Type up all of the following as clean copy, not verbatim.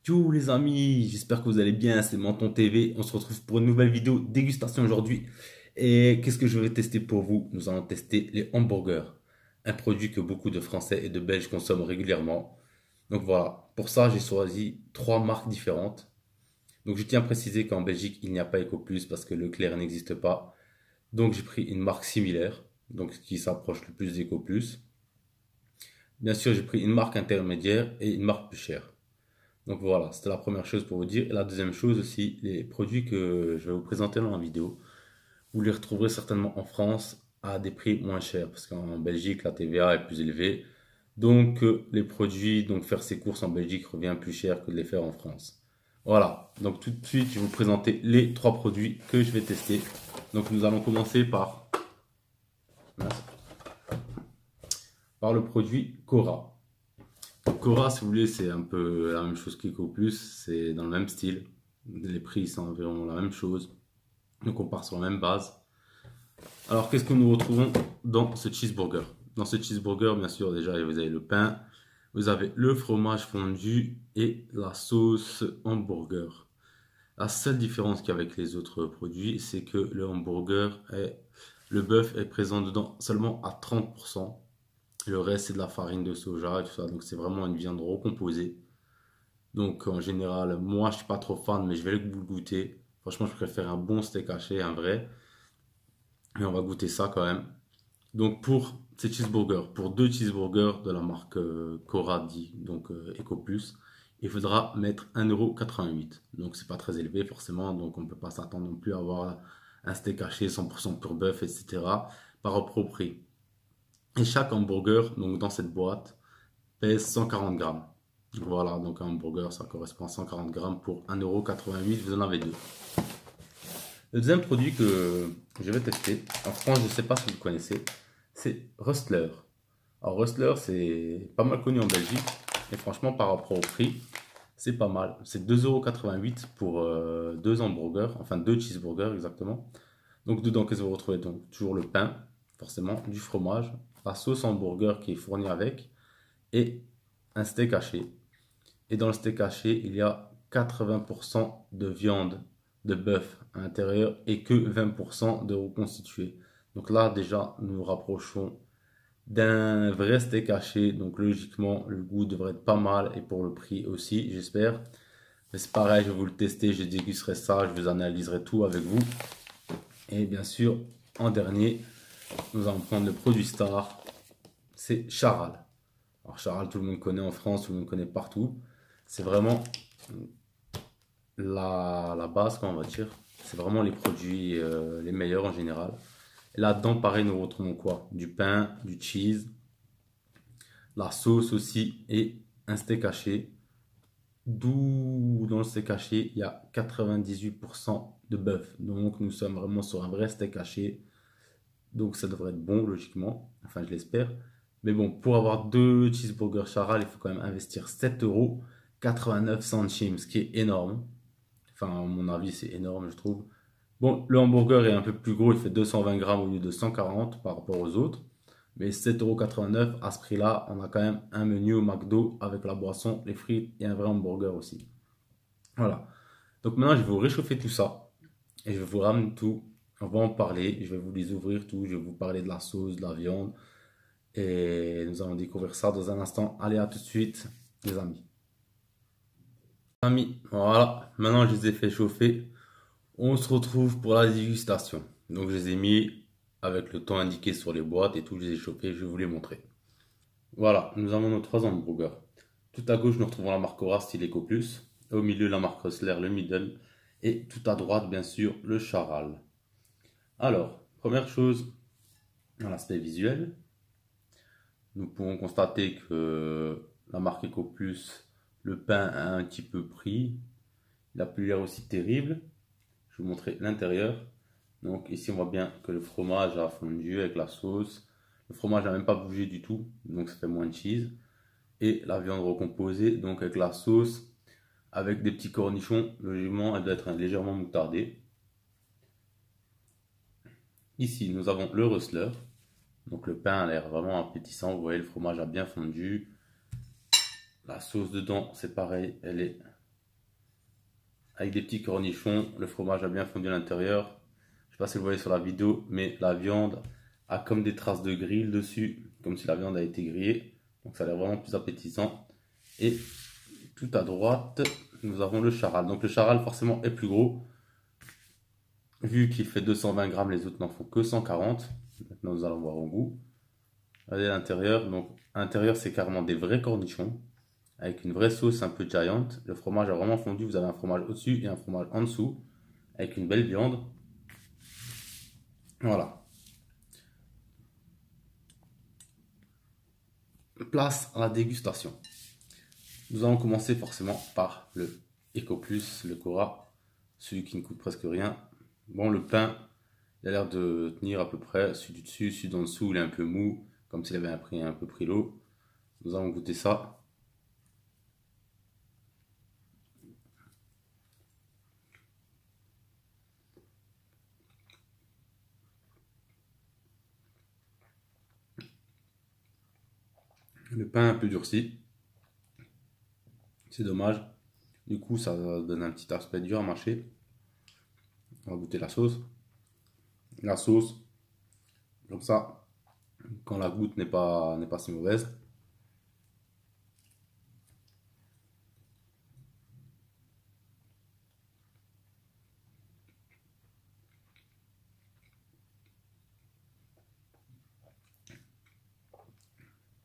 Yo les amis, j'espère que vous allez bien, c'est Menton TV. On se retrouve pour une nouvelle vidéo dégustation aujourd'hui. Et qu'est-ce que je vais tester pour vous? Nous allons tester les hamburgers, un produit que beaucoup de Français et de Belges consomment régulièrement. Donc voilà, pour ça j'ai choisi trois marques différentes. Donc je tiens à préciser qu'en Belgique il n'y a pas EcoPlus parce que Leclerc n'existe pas. Donc j'ai pris une marque similaire, donc qui s'approche le plus d'EcoPlus. Bien sûr j'ai pris une marque intermédiaire et une marque plus chère. Donc voilà, c'était la première chose pour vous dire. Et la deuxième chose aussi, les produits que je vais vous présenter dans la vidéo, vous les retrouverez certainement en France à des prix moins chers, parce qu'en Belgique, la TVA est plus élevée. Donc les produits, donc faire ses courses en Belgique revient plus cher que de les faire en France. Voilà, donc tout de suite, je vais vous présenter les trois produits que je vais tester. Donc nous allons commencer par le produit Cora. Cora, si vous voulez, c'est un peu la même chose qu'EcoPlus, c'est dans le même style. Les prix sont environ la même chose. Donc on part sur la même base. Alors qu'est-ce que nous retrouvons dans ce cheeseburger? Dans ce cheeseburger, bien sûr, déjà vous avez le pain, vous avez le fromage fondu et la sauce hamburger. La seule différence qu'il y a avec les autres produits, c'est que le bœuf est présent dedans seulement à 30%. Le reste, c'est de la farine de soja et tout ça. Donc, c'est vraiment une viande recomposée. Donc, en général, moi, je suis pas trop fan, mais je vais le goûter. Franchement, je préfère un bon steak haché, un vrai. Et on va goûter ça quand même. Donc, pour ces cheeseburgers, pour deux cheeseburgers de la marque Coradi, donc EcoPlus, il faudra mettre 1,88 €. Donc, c'est pas très élevé forcément. Donc, on ne peut pas s'attendre non plus à avoir un steak haché 100% pur bœuf, etc. par rapport au prix. Et chaque hamburger, donc dans cette boîte, pèse 140 grammes. Voilà, donc un hamburger, ça correspond à 140 grammes pour 1,88 €. Vous en avez deux. Le deuxième produit que je vais tester, en France, je ne sais pas si vous le connaissez, c'est Rustler. Alors Rustler, c'est pas mal connu en Belgique. Et franchement, par rapport au prix, c'est pas mal. C'est 2,88 € pour deux hamburgers, enfin deux cheeseburgers exactement. Donc dedans, qu'est-ce que vous retrouvez? Donc toujours le pain, forcément, du fromage, la sauce hamburger qui est fournie avec et un steak haché. Et dans le steak haché, il y a 80% de viande de bœuf à l'intérieur et que 20% de reconstitué. Donc là, déjà, nous nous rapprochons d'un vrai steak haché. Donc logiquement, le goût devrait être pas mal et pour le prix aussi, j'espère. Mais c'est pareil, je vais vous le tester, je dégusterai ça, je vous analyserai tout avec vous. Et bien sûr, en dernier, nous allons prendre le produit star, c'est Charal. Alors Charal, tout le monde connaît en France, tout le monde connaît partout. C'est vraiment la base, on va dire. C'est vraiment les produits les meilleurs en général. Et là-dedans, pareil, nous retrouvons quoi? Du pain, du cheese, la sauce aussi et un steak haché. D'où dans le steak haché, il y a 98% de bœuf. Donc nous sommes vraiment sur un vrai steak haché. Donc ça devrait être bon, logiquement. Enfin, je l'espère. Mais bon, pour avoir deux cheeseburgers Charal, il faut quand même investir 7,89 €, ce qui est énorme. Enfin, à mon avis, c'est énorme, je trouve. Bon, le hamburger est un peu plus gros, il fait 220 grammes au lieu de 140 par rapport aux autres. Mais 7,89 € à ce prix-là, on a quand même un menu au McDo avec la boisson, les frites et un vrai hamburger aussi. Voilà. Donc maintenant, je vais vous réchauffer tout ça et je vais vous ramener tout. On va en parler, je vais vous les ouvrir tout, je vais vous parler de la sauce, de la viande et nous allons découvrir ça dans un instant. Allez, à tout de suite, les amis. Amis, voilà, maintenant je les ai fait chauffer. On se retrouve pour la dégustation. Donc je les ai mis avec le temps indiqué sur les boîtes et tout, je les ai chauffés, je vais vous les montrer. Voilà, nous avons nos trois hamburgers. Tout à gauche, nous retrouvons la marque Ora style EcoPlus. Au milieu, la marque Rustler, le middle. Et tout à droite, bien sûr, le Charal. Alors, première chose, dans l'aspect visuel, nous pouvons constater que la marque EcoPlus, le pain a un petit peu pris. Il n'a plus l'air aussi terrible. Je vais vous montrer l'intérieur. Donc ici, on voit bien que le fromage a fondu avec la sauce. Le fromage n'a même pas bougé du tout, donc ça fait moins de cheese. Et la viande recomposée, donc avec la sauce, avec des petits cornichons. Logiquement, elle doit être légèrement moutardée. Ici, nous avons le Rustler. Donc le pain a l'air vraiment appétissant. Vous voyez, le fromage a bien fondu. La sauce dedans, c'est pareil, elle est avec des petits cornichons. Le fromage a bien fondu à l'intérieur. Je sais pas si vous le voyez sur la vidéo, mais la viande a comme des traces de grill dessus, comme si la viande a été grillée. Donc ça a l'air vraiment plus appétissant. Et tout à droite, nous avons le charal. Donc le charal forcément est plus gros. Vu qu'il fait 220 grammes, les autres n'en font que 140. Maintenant nous allons voir au goût. Regardez l'intérieur. Donc à l'intérieur c'est carrément des vrais cornichons. Avec une vraie sauce un peu giant. Le fromage a vraiment fondu. Vous avez un fromage au-dessus et un fromage en dessous. Avec une belle viande. Voilà. Place à la dégustation. Nous allons commencer forcément par le Eco Plus, le Cora, celui qui ne coûte presque rien. Bon, le pain, il a l'air de tenir à peu près, celui du dessus, celui d'en dessous, il est un peu mou, comme s'il avait un peu pris l'eau. Nous allons goûter ça. Le pain un peu durci. C'est dommage. Du coup, ça donne un petit aspect dur à mâcher. On va goûter la sauce. La sauce, comme ça, quand la goutte n'est pas si mauvaise.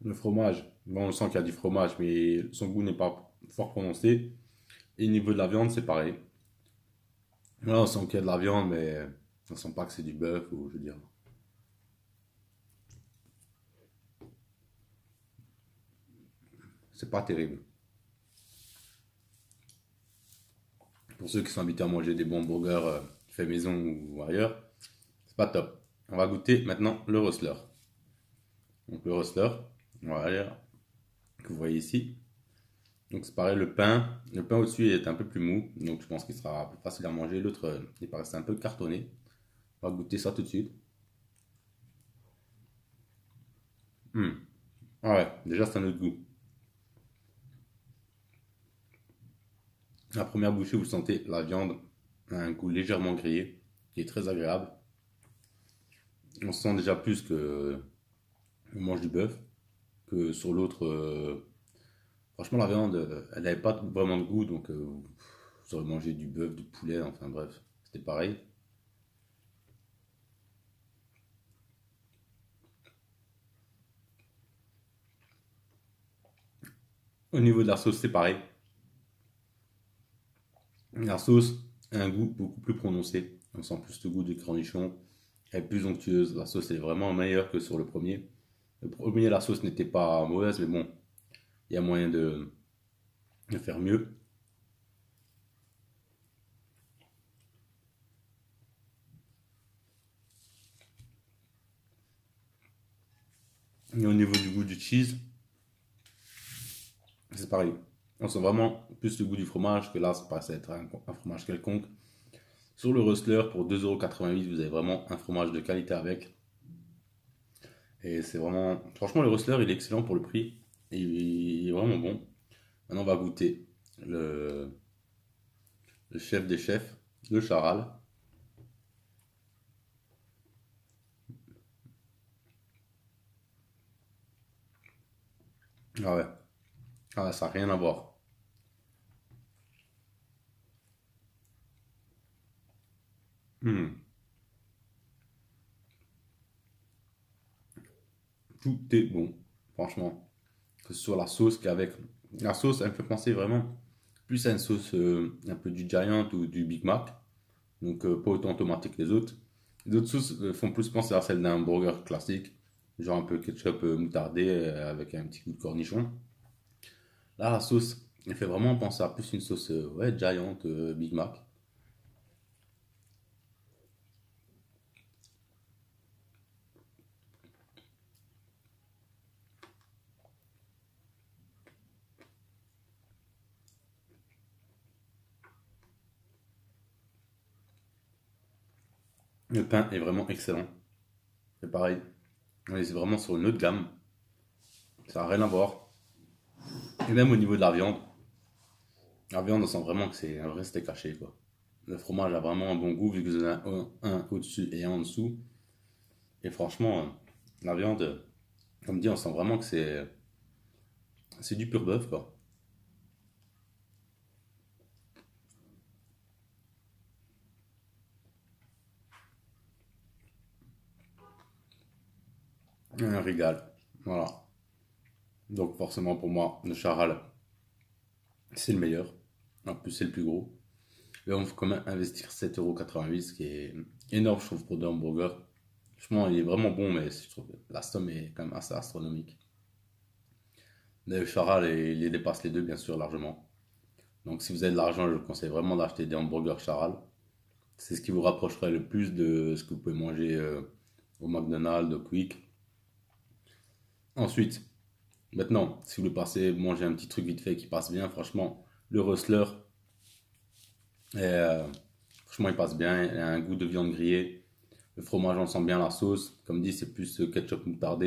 Le fromage, bon, on sent qu'il y a du fromage, mais son goût n'est pas fort prononcé. Et au niveau de la viande, c'est pareil. Là, on sent qu'il y a de la viande, mais on sent pas que c'est du bœuf ou je veux dire. C'est pas terrible. Pour ceux qui sont habitués à manger des bons burgers faits maison ou ailleurs, c'est pas top. On va goûter maintenant le rustler. Donc le rustler, voilà, que vous voyez ici. Donc c'est pareil, le pain au-dessus est un peu plus mou, donc je pense qu'il sera plus facile à manger. L'autre, il paraissait un peu cartonné. On va goûter ça tout de suite. Hmm. Ah ouais, déjà c'est un autre goût. La première bouchée, vous sentez la viande a un goût légèrement grillé, qui est très agréable. On sent déjà plus que on mange du bœuf que sur l'autre. Franchement, la viande, elle n'avait pas vraiment de goût, donc vous aurez mangé du bœuf, du poulet, enfin bref, c'était pareil. Au niveau de la sauce, c'est pareil. La sauce a un goût beaucoup plus prononcé. On sent plus le goût du cornichon. Elle est plus onctueuse. La sauce est vraiment meilleure que sur le premier. Le premier, la sauce n'était pas mauvaise, mais bon, il y a moyen de faire mieux. Et au niveau du goût du cheese, c'est pareil. On sent vraiment plus le goût du fromage que là, ça paraît être un fromage quelconque. Sur le Rustler, pour 2,88 €, vous avez vraiment un fromage de qualité avec. Et c'est vraiment. Franchement, le Rustler, il est excellent pour le prix. Et il est vraiment bon. Maintenant, on va goûter le chef des chefs, le charal. Ah ouais, ah, ça n'a rien à voir. Hmm. Tout est bon, franchement. Que ce soit la sauce qu'avec. La sauce, elle me fait penser vraiment plus à une sauce un peu du Giant ou du Big Mac. Donc pas autant tomaté que les autres. Les autres sauces font plus penser à celle d'un burger classique, genre un peu ketchup moutardé avec un petit coup de cornichon. Là, la sauce, elle fait vraiment penser à plus une sauce ouais, Giant Big Mac. Le pain est vraiment excellent. C'est pareil, on est vraiment sur une autre gamme. Ça n'a rien à voir. Et même au niveau de la viande, La viande, on sent vraiment que c'est un vrai steak haché, quoi. Le fromage a vraiment un bon goût vu que vous en avez un au-dessus et un en dessous. Et franchement, la viande, comme dit, on sent vraiment que c'est du pur bœuf, quoi. Un régal. Voilà. Donc forcément pour moi, le charal, c'est le meilleur. En plus, c'est le plus gros. Et on faut quand même investir 7,88 €, ce qui est énorme, je trouve, pour deux hamburgers. Franchement, il est vraiment bon, mais je trouve que la somme est quand même assez astronomique. Mais le charal, il les dépasse les deux, bien sûr, largement. Donc si vous avez de l'argent, je vous conseille vraiment d'acheter des hamburgers charal. C'est ce qui vous rapprocherait le plus de ce que vous pouvez manger au McDonald's, au Quick. Ensuite, maintenant, si vous voulez passer, manger un petit truc vite fait qui passe bien, franchement, le Rustler, franchement, il passe bien. Il a un goût de viande grillée. Le fromage, on sent bien la sauce. Comme dit, c'est plus ketchup moutarde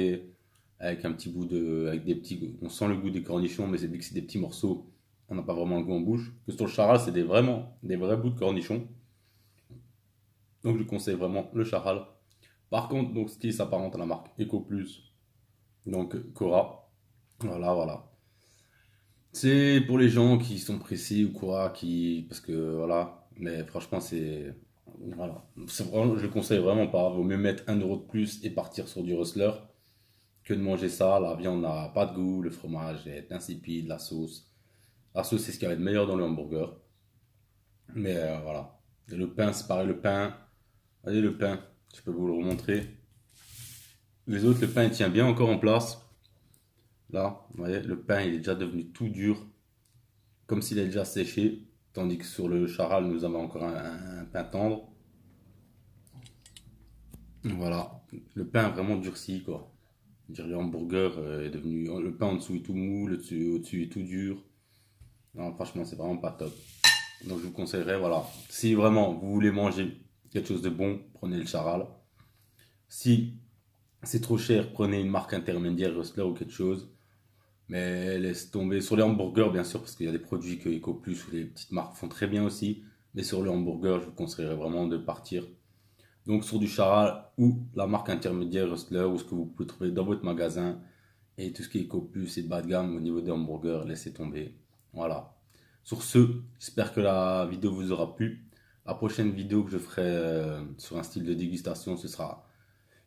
avec un petit bout de, avec des petits, on sent le goût des cornichons, mais c'est vu que c'est des petits morceaux, on n'a pas vraiment le goût en bouche. Que sur le charal, c'est vraiment des vrais bouts de cornichons. Donc, je conseille vraiment le charal. Par contre, donc, ce qui s'apparente à la marque Eco Plus, donc Cora. Voilà, voilà. C'est pour les gens qui sont pressés ou quoi, parce que voilà, mais franchement, voilà. Je le conseille vraiment pas. Vaut mieux mettre 1 € de plus et partir sur du Rustler que de manger ça. La viande n'a pas de goût, le fromage est insipide, la sauce. La sauce, c'est ce qu'il y avait de meilleur dans le hamburger. Mais voilà. Et le pain, c'est pareil, le pain. Allez, le pain, je peux vous le remontrer. Les autres, le pain, il tient bien encore en place. Là, vous voyez, le pain, il est déjà devenu tout dur, comme s'il est déjà séché. Tandis que sur le charal, nous avons encore un pain tendre. Voilà, le pain a vraiment durci, quoi. Je veux dire, le hamburger est devenu. Le pain en dessous est tout mou, au-dessus est tout dur. Non, franchement, c'est vraiment pas top. Donc, je vous conseillerais, voilà. Si vraiment vous voulez manger quelque chose de bon, prenez le charal. Si c'est trop cher, prenez une marque intermédiaire, Rustler ou quelque chose. Mais laisse tomber. Sur les hamburgers, bien sûr, parce qu'il y a des produits que EcoPlus ou les petites marques font très bien aussi. Mais sur le hamburger, je vous conseillerais vraiment de partir. Donc sur du Charal ou la marque intermédiaire Rustler ou ce que vous pouvez trouver dans votre magasin. Et tout ce qui est EcoPlus et bas de gamme au niveau des hamburgers, laissez tomber. Voilà. Sur ce, j'espère que la vidéo vous aura plu. La prochaine vidéo que je ferai sur un style de dégustation, ce sera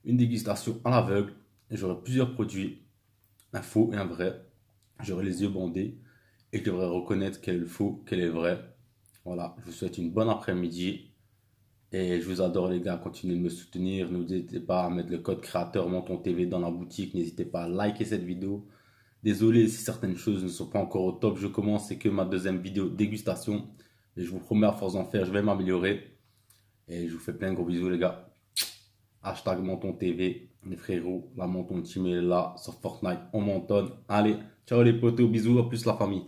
une dégustation à l'aveugle. J'aurai plusieurs produits, un faux et un vrai. J'aurai les yeux bandés et je devrais reconnaître quel est le faux, quel est le vrai. Voilà, je vous souhaite une bonne après-midi et je vous adore les gars, continuez de me soutenir. N'hésitez pas à mettre le code créateur Menton TV dans la boutique, n'hésitez pas à liker cette vidéo. Désolé si certaines choses ne sont pas encore au top, je commence, c'est que ma deuxième vidéo dégustation. Et je vous promets à force d'en faire, je vais m'améliorer. Et je vous fais plein de gros bisous les gars. Hashtag Menton TV, les frérots, la Menton Team est là sur Fortnite, on mentonne. Allez, ciao les potos, bisous, à plus la famille.